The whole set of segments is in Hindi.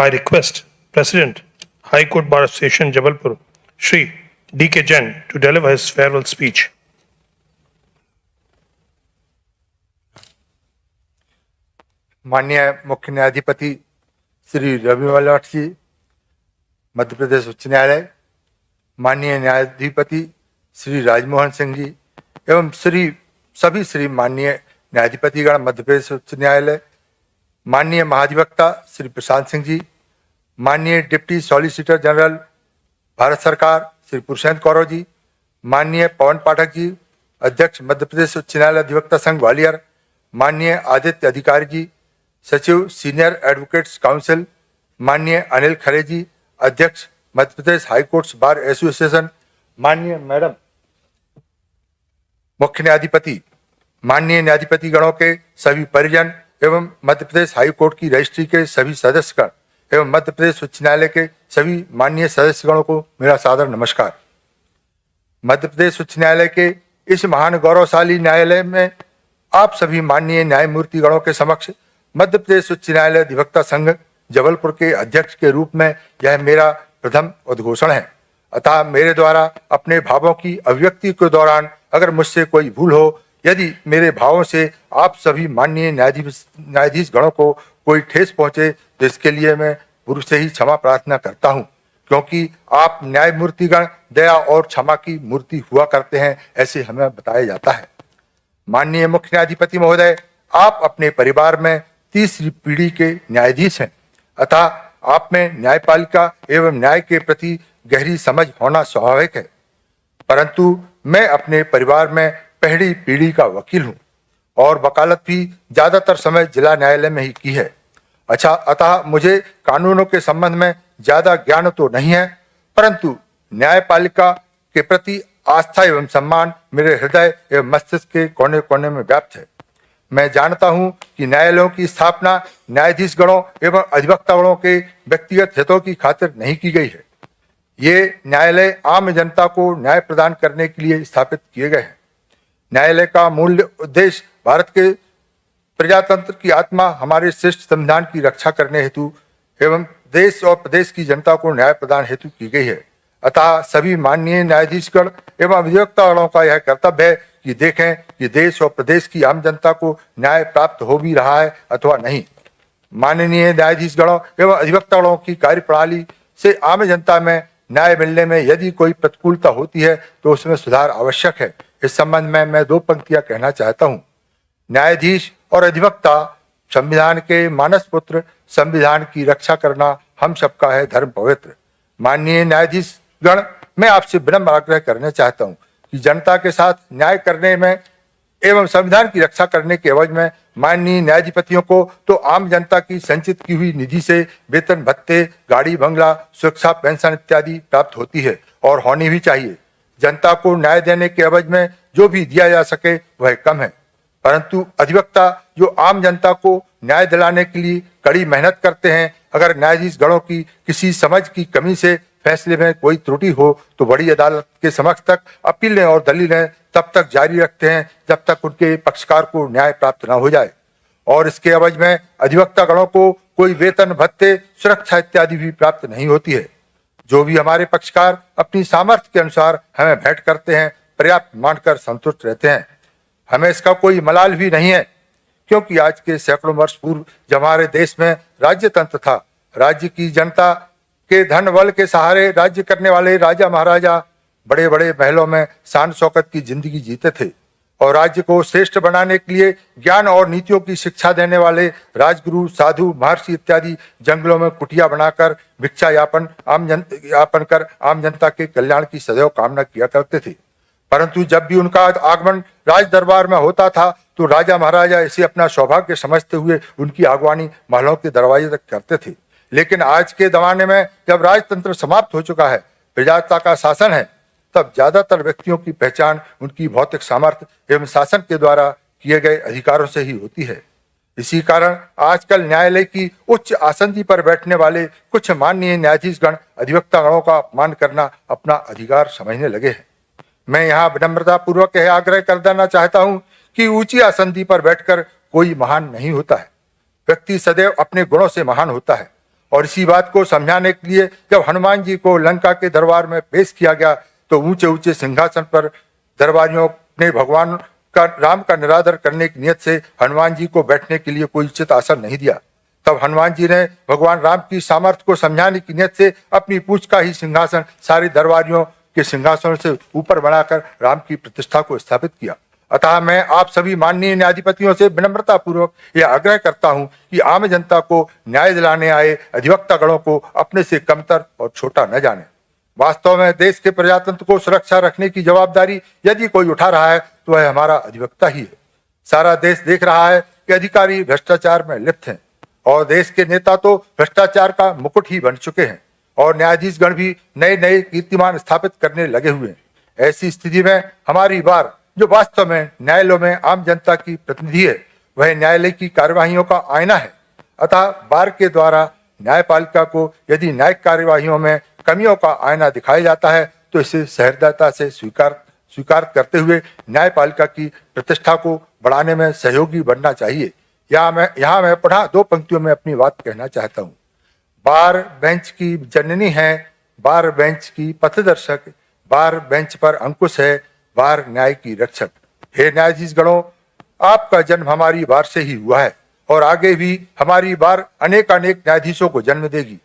I request President, High Court Bar Association, Jabalpur, Shri D.K. Jain, to deliver his farewell speech. माननीय मुख्य न्यायाधिपति श्री रविमल भट्ट जी, मध्य प्रदेश उच्च न्यायालय, माननीय न्यायाधिपति श्री राजमोहन सिंह जी एवं सभी श्री माननीय न्यायाधिपतिगण मध्य प्रदेश उच्च न्यायालय, माननीय महाधिवक्ता श्री प्रशांत सिंह जी, माननीय डिप्टी सॉलिसिटर जनरल भारत सरकार श्री पुरुषोत्तम कौरव जी, माननीय पवन पाठक जी, अध्यक्ष मध्य प्रदेश उच्च न्यायालय अधिवक्ता संघ ग्वालियर, माननीय आदित्य अधिकारी जी, सचिव सीनियर एडवोकेट्स काउंसिल, माननीय अनिल खरे जी, अध्यक्ष Madhya Pradesh high courts bar association, माननीय मैडम मुख्य न्यायाधिपति, माननीय न्यायाधिपति गणों के सभी परिजन एवं मध्य प्रदेश हाई कोर्ट की रजिस्ट्री के सभी सदस्यगण एवं मध्य प्रदेश उच्च न्यायालय के सभी माननीय सदस्यगणों को मेरा सादर नमस्कार। मध्य प्रदेश उच्च न्यायालय के इस महान गौरवशाली न्यायालय में आप सभी माननीय न्यायमूर्ति गणों के समक्ष मध्य प्रदेश उच्च न्यायालय अधिवक्ता संघ जबलपुर के अध्यक्ष के रूप में यह मेरा प्रथम उद्घोषण है। अतः मेरे द्वारा अपने भावों की अभिव्यक्ति के दौरान अगर मुझसे कोई भूल हो, यदि मेरे भावों से आप सभी माननीय न्यायाधीश गणों को कोई ठेस पहुंचे, तो इसके लिए मैं पूर्व से ही क्षमा प्रार्थना करता हूं, क्योंकि आप न्यायमूर्तिगण दया और क्षमा की मूर्ति हुआ करते हैं, ऐसे हमें बताया जाता है। माननीय मुख्य न्यायाधिपति महोदय, आप अपने परिवार में तीसरी पीढ़ी के न्यायाधीश हैं, अतः आप में न्यायपालिका एवं न्याय के प्रति गहरी समझ होना स्वाभाविक है। परंतु मैं अपने परिवार में पहली पीढ़ी का वकील हूं और वकालत भी ज्यादातर समय जिला न्यायालय में ही की है। अच्छा, अतः मुझे कानूनों के संबंध में ज्यादा ज्ञान तो नहीं है, परंतु न्यायपालिका के प्रति आस्था एवं सम्मान मेरे हृदय एवं मस्तिष्क के कोने कोने में व्याप्त है। मैं जानता हूं कि न्यायालयों की स्थापना न्यायाधीश गणों एवं अधिवक्ता गणों के व्यक्तिगत हितों की खातिर नहीं की गई है। ये न्यायालय आम जनता को न्याय प्रदान करने के लिए स्थापित किए गए हैं। न्यायालय का मूल उद्देश्य भारत के प्रजातंत्र की आत्मा, हमारे श्रेष्ठ संविधान की रक्षा करने हेतु एवं देश और प्रदेश की जनता को न्याय प्रदान हेतु की गई है। अतः सभी माननीय न्यायाधीशगण एवं अधिवक्तागणों का यह कर्तव्य है कि देखें कि देश और प्रदेश की आम जनता को न्याय प्राप्त हो भी रहा है अथवा नहीं। माननीय न्यायाधीशगणों एवं अधिवक्तागणों की कार्यप्रणाली से आम जनता में न्याय मिलने में यदि कोई प्रतिकूलता होती है तो उसमें सुधार आवश्यक है। इस संबंध में मैं दो पंक्तियां कहना चाहता हूं। न्यायाधीश और अधिवक्ता संविधान के मानस पुत्र, संविधान की रक्षा करना हम सबका है धर्म पवित्र। माननीय न्यायाधीश गण, मैं आपसे विनम्र आग्रह करना चाहता हूं कि जनता के साथ न्याय करने में एवं संविधान की रक्षा करने के एवज में माननीय न्यायाधिपतियों को तो आम जनता की संचित की हुई निधि से वेतन भत्ते, गाड़ी बंगला, सुरक्षा पेंशन इत्यादि प्राप्त होती है और होनी भी चाहिए। जनता को न्याय देने के एवज में जो भी दिया जा सके वह कम है, परंतु अधिवक्ता जो आम जनता को न्याय दिलाने के लिए कड़ी मेहनत करते हैं, अगर न्यायाधीश गणों की किसी समझ की कमी से फैसले में कोई त्रुटि हो तो बड़ी अदालत के समक्ष तक अपीलें और दलीलें तब तक जारी रखते हैं जब तक उनके पक्षकार को न्याय प्राप्त न हो जाए। और इसके एवज में अधिवक्ता गणों को कोई वेतन भत्ते, सुरक्षा इत्यादि भी प्राप्त नहीं होती है। जो भी हमारे पक्षकार अपनी सामर्थ्य के अनुसार हमें भेंट करते हैं, पर्याप्त मानकर संतुष्ट रहते हैं। हमें इसका कोई मलाल भी नहीं है, क्योंकि आज के सैकड़ों वर्ष पूर्व जब हमारे देश में राज्य तंत्र था, राज्य की जनता के धन बल के सहारे राज्य करने वाले राजा महाराजा बड़े बड़े महलों में शान शौकत की जिंदगी जीते थे और राज्य को श्रेष्ठ बनाने के लिए ज्ञान और नीतियों की शिक्षा देने वाले राजगुरु, साधु, महर्षि इत्यादि जंगलों में कुटिया बनाकर भिक्षा यापन कर आम जनता के कल्याण की सदैव कामना किया करते थे। परंतु जब भी उनका आगमन राज दरबार में होता था तो राजा महाराजा इसे अपना सौभाग्य समझते हुए उनकी आगवानी महलों के दरवाजे तक करते थे। लेकिन आज के जमाने में जब राजतंत्र समाप्त हो चुका है, प्रजासत्ता का शासन है, तब ज्यादातर व्यक्तियों की पहचान उनकी भौतिक सामर्थ्य एवं शासन के द्वारा किए गए अधिकारों से ही होती है। इसी कारण आजकल न्यायालय की उच्च आसंदी पर बैठने वाले कुछ माननीय न्यायाधीशगण अधिवक्ता गणों का अपमान करना अपना अधिकार समझने लगे हैं। मैं यहाँ विनम्रता पूर्वक यह आग्रह कर देना चाहता हूँ कि ऊंची आसंदी पर बैठकर कोई महान नहीं होता है। व्यक्ति सदैव अपने गुणों से महान होता है और इसी बात को समझाने के लिए जब हनुमान जी को लंका के दरबार में पेश किया गया तो ऊंचे ऊंचे सिंहासन पर दरबारियों ने भगवान का राम का निरादर करने की नियत से हनुमान जी को बैठने के लिए कोई उचित आसन नहीं दिया। तब हनुमान जी ने भगवान राम की सामर्थ्य को समझाने की नियत से अपनी पूंछ का ही सिंहासन सारे दरबारियों के सिंहासनों से ऊपर बढ़ाकर राम की प्रतिष्ठा को स्थापित किया। अतः मैं आप सभी माननीय न्यायाधिपतियों से विनम्रता पूर्वक यह आग्रह करता हूं कि आम जनता को न्याय दिलाने आए अधिवक्ता गणों को अपने से कमतर और छोटा न जाने। वास्तव में देश के प्रजातंत्र को सुरक्षा रखने की जवाबदारी यदि कोई उठा रहा है तो वह हमारा अधिवक्ता ही है। सारा देश देख रहा है कि अधिकारी भ्रष्टाचार में लिप्त हैं और देश के नेता तो भ्रष्टाचार का मुकुट ही बन चुके हैं और न्यायाधीश गण भी नए नए कीर्तिमान स्थापित करने लगे हुए हैं। ऐसी स्थिति में हमारी बार, जो वास्तव में न्यायालयों में आम जनता की प्रतिनिधि है, वह न्यायालय की कार्यवाहियों का आईना है। अतः बार के द्वारा न्यायपालिका को यदि न्यायिक कार्यवाहियों में कमियों का आईना दिखाया जाता है तो इसे सहृदयता से स्वीकार करते हुए न्यायपालिका की प्रतिष्ठा को बढ़ाने में सहयोगी बनना चाहिए। यहाँ मैं पुनः 2 पंक्तियों में अपनी बात कहना चाहता हूँ। बार बेंच की जननी है, बार बेंच की पथदर्शक, बार बेंच पर अंकुश है, बार न्याय की रक्षक। हे न्यायाधीश गणों, आपका जन्म हमारी बार से ही हुआ है और आगे भी हमारी बार अनेक न्यायाधीशों को जन्म देगी।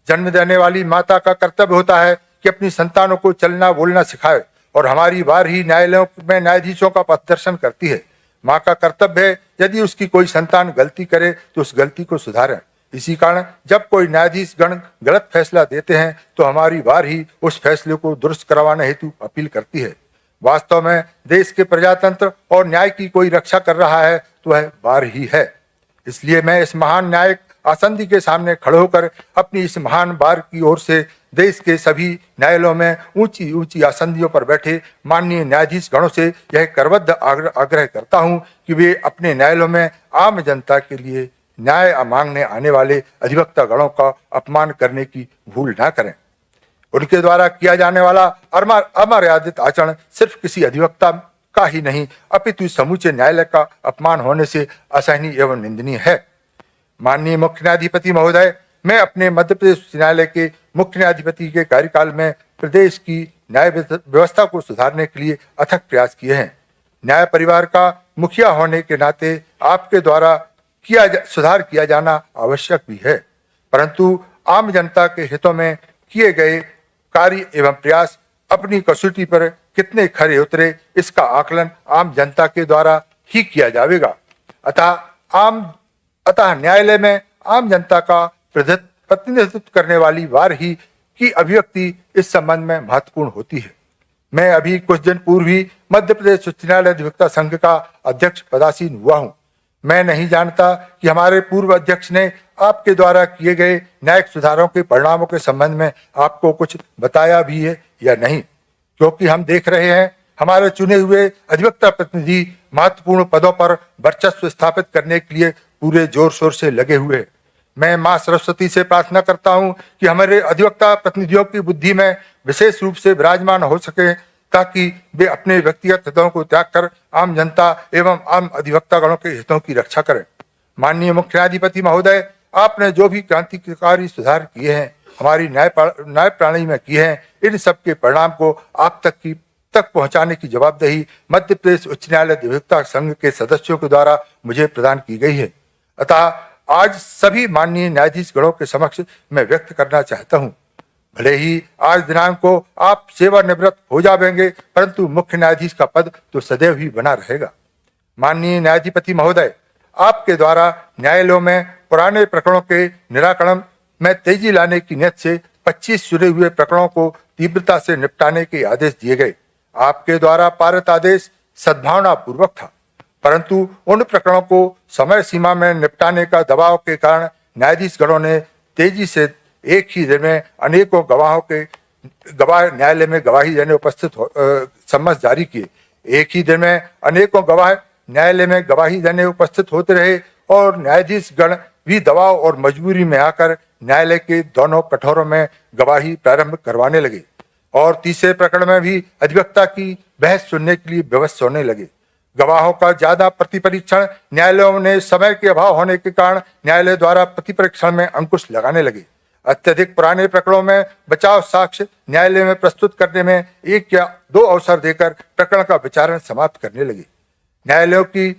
जन्म देने वाली माता का कर्तव्य होता है कि अपनी संतानों को चलना बोलना सिखाए और हमारी बार ही न्यायालयों में न्यायाधीशों का पथदर्शन करती है। माँ का कर्तव्य है यदि उसकी कोई संतान गलती करे तो उस गलती को सुधारें। इसी कारण जब कोई न्यायाधीश गण गलत फैसला देते हैं तो हमारी बार ही उस फैसले को दुरुस्त करवाने हेतु अपील करती है। वास्तव में देश के प्रजातंत्र और न्याय की कोई रक्षा कर रहा है तो वह बार ही है। इसलिए मैं इस महान न्यायिक आसंदी के सामने खड़े होकर अपनी इस महान बार की ओर से देश के सभी न्यायालयों में ऊंची ऊंची आसंदियों पर बैठे माननीय न्यायाधीश गणों से यह करबद्ध आग्रह करता हूं कि वे अपने न्यायालयों में आम जनता के लिए न्याय मांगने आने वाले अधिवक्ता गणों का अपमान करने की भूल न करें। उनके द्वारा किया जाने वाला अमर्यादित आचरण सिर्फ किसी अधिवक्ता का ही नहीं अपितु समूचे न्यायालय का अपमान होने से असहनीय एवं निंदनीय है। माननीय मुख्य न्यायाधिपति महोदय, मैं अपने मध्य प्रदेश उच्च न्यायालय के मुख्य न्यायाधिपति के कार्यकाल में प्रदेश की न्याय व्यवस्था को सुधारने के लिए अथक प्रयास किए हैं। न्याय परिवार का मुखिया होने के नाते आपके द्वारा सुधार किया जाना आवश्यक भी है, परंतु आम जनता के हितों में किए गए कार्य एवं प्रयास अपनी कसौटी पर कितने खरे उतरे इसका आकलन आम जनता के द्वारा ही किया जाएगा। अतः न्यायालय में आम जनता का प्रतिनिधित्व करने वाली बार ही की अभिव्यक्ति इस संबंध में महत्वपूर्ण होती है। मैं अभी कुछ दिन पूर्व ही मध्य प्रदेश उच्च न्यायालय अधिवक्ता संघ का अध्यक्ष पदासीन हुआ हूँ। मैं नहीं जानता कि हमारे पूर्व अध्यक्ष ने आपके द्वारा किए गए न्यायिक सुधारों के परिणामों के संबंध में आपको कुछ बताया भी है या नहीं, क्योंकि हम देख रहे हैं हमारे चुने हुए अधिवक्ता प्रतिनिधि महत्वपूर्ण पदों पर वर्चस्व स्थापित करने के लिए पूरे जोर शोर से लगे हुए हैं। मैं मां सरस्वती से प्रार्थना करता हूं कि हमारे अधिवक्ता प्रतिनिधियों की बुद्धि में विशेष रूप से विराजमान हो सके ताकि वे अपने व्यक्तिगत हितों को त्याग कर आम जनता एवं आम अधिवक्ता गणों के हितों की रक्षा करें। माननीय मुख्य न्यायाधिपति महोदय, आपने जो भी क्रांतिकारी सुधार किए हैं हमारी न्याय प्रणाली में किए हैं, इन सब के परिणाम को आप तक पहुंचाने की जवाबदेही मध्य प्रदेश उच्च न्यायालय अधिवक्ता संघ के सदस्यों के द्वारा मुझे प्रदान की गई है। अतः आज सभी माननीय न्यायाधीश गणों के समक्ष मैं व्यक्त करना चाहता हूं, भले ही आज दिनांक को आप सेवानिवृत्त हो जाएंगे, परंतु मुख्य न्यायाधीश का पद तो सदैव ही बना रहेगा। माननीय न्यायाधिपति महोदय, आपके द्वारा न्यायालयों में पुराने प्रकरणों के निराकरण में तेजी लाने की नियत से 25 जुड़े हुए प्रकरणों को तीव्रता से निपटाने के आदेश दिए गए। आपके द्वारा पारित आदेश सद्भावना पूर्वक था, परंतु उन प्रकरणों को समय सीमा में निपटाने का दबाव के कारण न्यायाधीश गणों ने तेजी से एक ही दिन में अनेकों गवाह न्यायालय में गवाही देने उपस्थित सम्मत जारी किए। एक ही दिन में अनेकों गवाह न्यायालय में गवाही देने उपस्थित होते रहे और न्यायाधीश गण भी दबाव और मजबूरी में आकर न्यायालय के दोनों कठोरों में गवाही प्रारंभ करवाने लगे और तीसरे प्रकरण में भी अधिवक्ता की बहस सुनने के लिए विवश होने लगे। गवाहों का ज्यादा प्रतिपरीक्षण न्यायालयों ने समय के अभाव होने के कारण न्यायालय द्वारा प्रतिपरीक्षण में अंकुश लगाने लगे। अत्यधिक पुराने प्रकरणों में बचाव साक्ष्य न्यायालय में प्रस्तुत करने में 1 या 2 अवसर देकर प्रकरण का विचारण समाप्त करने लगे। न्यायालयों की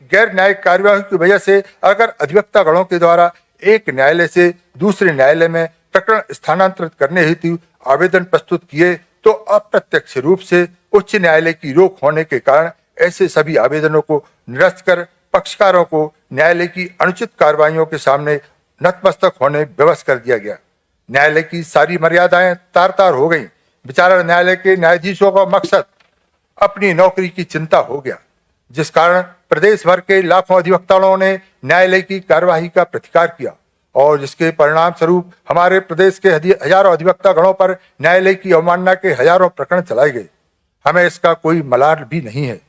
गैर न्यायिक कार्यवाही की वजह से अगर अधिवक्ता गणों के द्वारा एक न्यायालय से दूसरे न्यायालय में प्रकरण स्थानांतरित करने हेतु आवेदन प्रस्तुत किए तो अप्रत्यक्ष रूप से उच्च न्यायालय की रोक होने के कारण ऐसे सभी आवेदनों को निरस्त कर पक्षकारों को न्यायालय की अनुचित कार्रवाइयों के सामने नतमस्तक होने विवश कर दिया गया। न्यायालय की सारी मर्यादाएं तार-तार हो गईं। विचारण न्यायालय के न्यायाधीशों का मकसद अपनी नौकरी की चिंता हो गया, जिस कारण प्रदेश भर के लाखों अधिवक्ताओं ने न्यायालय की कार्यवाही का प्रतिकार किया और जिसके परिणाम स्वरूप हमारे प्रदेश के हजारों अधिवक्ता गणों पर न्यायालय की अवमानना के हजारों प्रकरण चलाए गए। हमें इसका कोई मलाल भी नहीं है।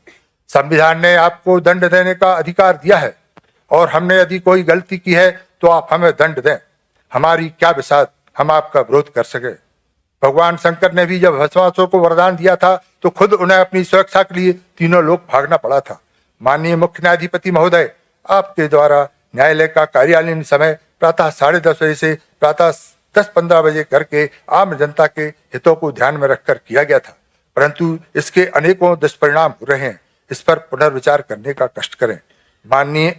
संविधान ने आपको दंड देने का अधिकार दिया है और हमने यदि कोई गलती की है तो आप हमें दंड दें। हमारी क्या बिसात हम आपका विरोध कर सके। भगवान शंकर ने भी जब भस्मासुर को वरदान दिया था तो खुद उन्हें अपनी सुरक्षा के लिए तीनों लोग भागना पड़ा था। माननीय मुख्य न्यायाधिपति महोदय, आपके द्वारा न्यायालय का कार्यालयीन समय प्रातः 10:30 बजे से प्रातः 10:15 बजे करके आम जनता के हितों को ध्यान में रखकर किया गया था, परंतु इसके अनेकों दुष्परिणाम हो रहे हैं। इस पर पुनर्विचार करने का कष्ट करें। माननीय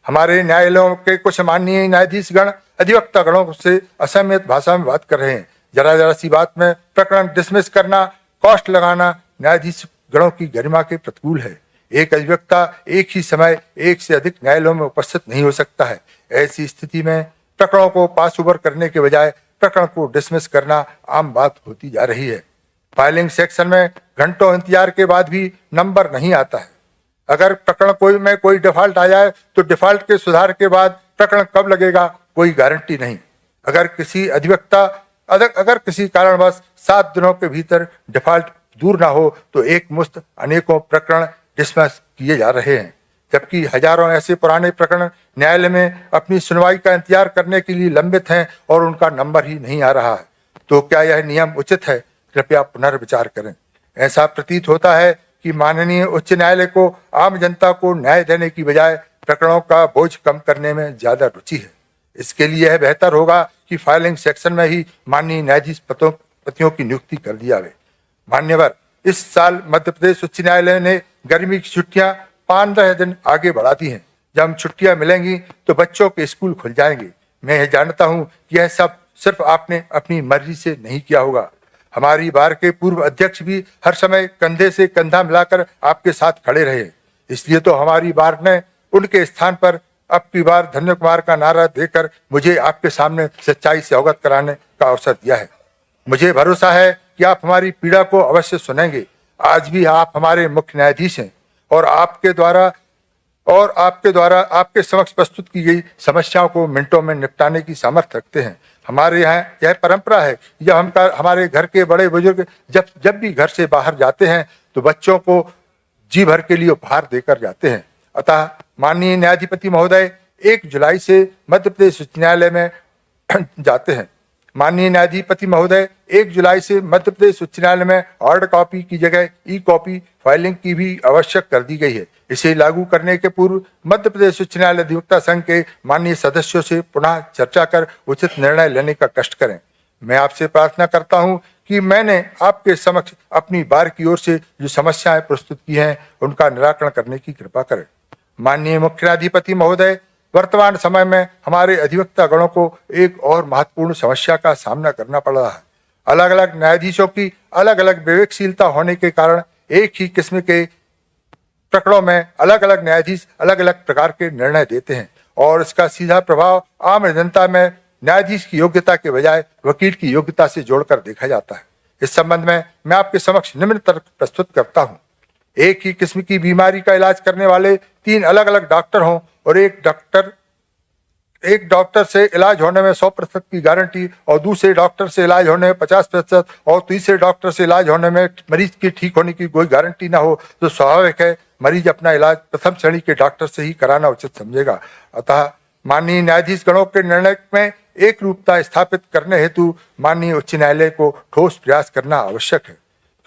हमारे न्यायालयों के कुछ माननीय न्यायाधीश गण अधिवक्ता गणों से असमित भाषा में बात कर रहे हैं। जरा सी बात में प्रकरण डिसमिस करना, कॉस्ट लगाना न्यायाधीश गणों की गरिमा के प्रतिकूल है। एक अधिवक्ता एक ही समय एक से अधिक न्यायालयों में उपस्थित नहीं हो सकता है। ऐसी स्थिति में प्रकरणों को पास ओवर करने के बजाय प्रकरण को डिसमिस करना आम बात होती जा रही है। फाइलिंग सेक्शन में घंटों इंतजार के बाद भी नंबर नहीं आता है। अगर प्रकरण में कोई डिफॉल्ट आ जाए तो डिफॉल्ट के सुधार के बाद प्रकरण कब लगेगा कोई गारंटी नहीं। अगर किसी कारणवश 7 दिनों के भीतर डिफॉल्ट दूर ना हो तो एक मुश्त अनेकों प्रकरण डिसमिस किए जा रहे हैं, जबकि हजारों ऐसे पुराने प्रकरण न्यायालय में अपनी सुनवाई का इंतजार करने के लिए लंबित हैं और उनका नंबर ही नहीं आ रहा है। तो क्या यह नियम उचित है? कृपया पुनर्विचार करें। ऐसा प्रतीत होता है कि माननीय उच्च न्यायालय को आम जनता को न्याय देने की बजाय प्रकरणों का बोझ कम करने में ज्यादा रुचि है। इसके लिए यह बेहतर होगा कि फाइलिंग सेक्शन में ही माननीय न्यायाधीश पतियों की नियुक्ति कर दी जाए। मान्यवर, इस साल मध्य प्रदेश उच्च न्यायालय ने गर्मी की छुट्टियां 15 दिन आगे बढ़ा दी हैं। जब हम छुट्टियां मिलेंगी तो बच्चों के स्कूल खुल जाएंगे। मैं यह जानता हूं कि यह सब सिर्फ आपने अपनी मर्जी से नहीं किया होगा। हमारी बार के पूर्व अध्यक्ष भी हर समय कंधे से कंधा मिलाकर आपके साथ खड़े रहे। इसलिए तो हमारी बार ने उनके स्थान पर अब की बार धन्य कुमार का नारा देकर मुझे आपके सामने सच्चाई से अवगत कराने का अवसर दिया है। मुझे भरोसा है कि आप हमारी पीड़ा को अवश्य सुनेंगे। आज भी आप हमारे मुख्य न्यायाधीश हैं और आपके द्वारा आपके समक्ष प्रस्तुत की गई समस्याओं को मिनटों में निपटाने की सामर्थ्य रखते हैं। हमारे यहाँ यह परंपरा है, जब हमारे घर के बड़े बुजुर्ग जब भी घर से बाहर जाते हैं तो बच्चों को जी भर के लिए उपहार देकर जाते हैं। अतः माननीय न्यायाधिपति महोदय 1 जुलाई से मध्य प्रदेश उच्च न्यायालय में जाते हैं। माननीय न्यायाधिपति महोदय 1 जुलाई से मध्य प्रदेश उच्च न्यायालय में हार्ड कॉपी की जगह ई-कॉपी फाइलिंग की भी आवश्यक कर दी गई है। इसे लागू करने के पूर्व मध्य प्रदेश उच्च न्यायालय अधिवक्ता संघ के माननीय सदस्यों से पुनः चर्चा कर उचित निर्णय लेने का कष्ट करें। मैं आपसे प्रार्थना करता हूं कि मैंने आपके समक्ष अपनी बार की ओर से जो समस्याएं प्रस्तुत की हैं उनका निराकरण करने की कृपा करें। माननीय मुख्य न्यायाधिपति महोदय, वर्तमान समय में हमारे अधिवक्ता गणों को एक और महत्वपूर्ण समस्या का सामना करना पड़ रहा है। अलग अलग न्यायाधीशों की अलग अलग विवेकशीलता होने के कारण एक ही किस्म के प्रकरणों में अलग अलग न्यायाधीश अलग अलग प्रकार के निर्णय देते हैं और इसका सीधा प्रभाव आम जनता में न्यायाधीश की योग्यता के बजाय वकील की योग्यता से जोड़कर देखा जाता है। इस संबंध में मैं आपके समक्ष निम्न तर्क प्रस्तुत करता हूँ। एक ही किस्म की बीमारी का इलाज करने वाले 3 अलग अलग डॉक्टर हों और एक डॉक्टर से इलाज होने में 100% की गारंटी और दूसरे डॉक्टर से इलाज होने में 50% और तीसरे डॉक्टर से इलाज होने में मरीज की ठीक होने की कोई गारंटी ना हो तो स्वाभाविक है मरीज अपना इलाज प्रथम श्रेणी के डॉक्टर से ही कराना उचित समझेगा। अतः माननीय न्यायाधीश गणों के निर्णय में एक रूपता स्थापित करने हेतु माननीय उच्च न्यायालय को ठोस प्रयास करना आवश्यक है,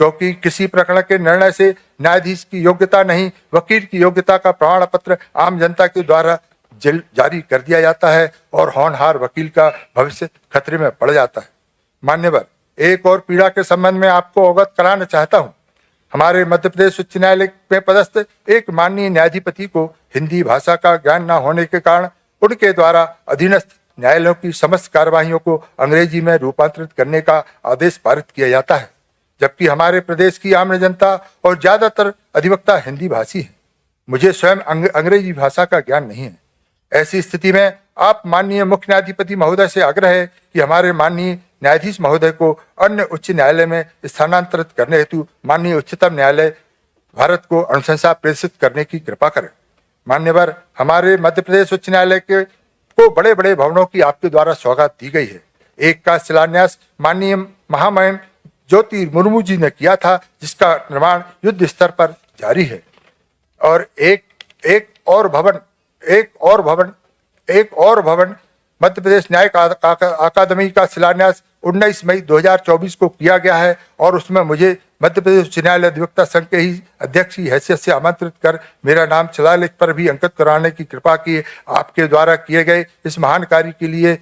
क्योंकि किसी प्रकरण के निर्णय से न्यायाधीश की योग्यता नहीं, वकील की योग्यता का प्रमाण पत्र आम जनता के द्वारा जारी कर दिया जाता है और होनहार वकील का भविष्य खतरे में पड़ जाता है। मान्यवर, एक और पीड़ा के संबंध में आपको अवगत कराना चाहता हूं। हमारे मध्य प्रदेश उच्च न्यायालय में पदस्थ एक माननीय न्यायाधिपति को हिंदी भाषा का ज्ञान न होने के कारण उनके द्वारा अधीनस्थ न्यायालयों की समस्त कार्यवाहियों को अंग्रेजी में रूपांतरित करने का आदेश पारित किया जाता है, जबकि हमारे प्रदेश की आम जनता और ज्यादातर अधिवक्ता हिंदी भाषी है। मुझे स्वयं अंग्रेजी भाषा का ज्ञान नहीं है। ऐसी स्थिति में आप माननीय मुख्य न्यायाधिपति महोदय से आग्रह है कि हमारे माननीय न्यायाधीश महोदय को अन्य उच्च न्यायालय में स्थानांतरित करने हेतु माननीय उच्चतम न्यायालय भारत को अनुशंसा प्रेषित करने की कृपा करें। मान्यवर, हमारे मध्य प्रदेश उच्च न्यायालय को बड़े बड़े भवनों की आपके द्वारा सौगात दी गई है। एक का शिलान्यास माननीय महामहिम ज्योति मुर्मू जी ने किया था, जिसका निर्माण युद्ध स्तर पर जारी है, और एक और भवन मध्य प्रदेश न्यायिक अकादमी का शिलान्यास 19 मई 2024 को किया गया है, और उसमें मुझे मध्य प्रदेश उच्च न्यायालय अधिवक्ता संघ के ही अध्यक्ष की हैसियत से आमंत्रित कर मेरा नाम शिलालेख पर भी अंकित कराने की कृपा की। आपके द्वारा किए गए इस महान कार्य के लिए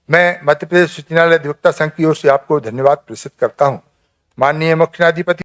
मैं मध्य प्रदेश उच्च न्यायालय अधिवक्ता संघ की ओर से आपको धन्यवाद प्रेषित करता हूँ। माननीय मुख्य न्यायाधिपति